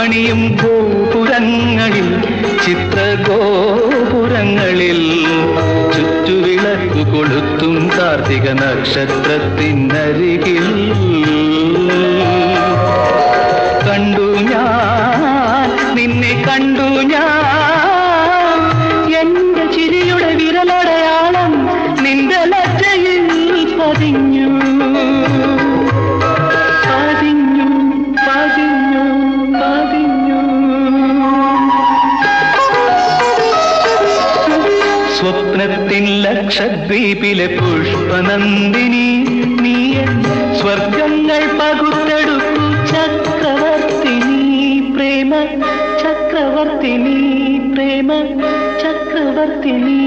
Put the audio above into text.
പണിയും ഗോപുരങ്ങളിൽ ചിത്രഗോപുരങ്ങളിൽ ചുറ്റുവിളക്കു കൊളുത്തും കാർത്തിക നക്ഷത്രത്തിനരികിൽ കണ്ടു ഞാൻ നിന്നെ കണ്ടു ഞാൻ എന്റെ ചിരിയുടെ വിരലടയാളം നിന്റെ ലജ്ജയിൽ പതിഞ്ഞു പതിഞ്ഞു പതിഞ്ഞു പതിഞ്ഞു സ്വപ്നത്തിൻ ലക്ഷദ്വീപിലെ പുഷ്പനന്ദിനി നീ സ്വർഗങ്ങൾ പകുത്തെടുത്തു ചക്രവർത്തിനി പ്രേമ ചക്രവർത്തിനി പ്രേമ ചക്രവർത്തിനി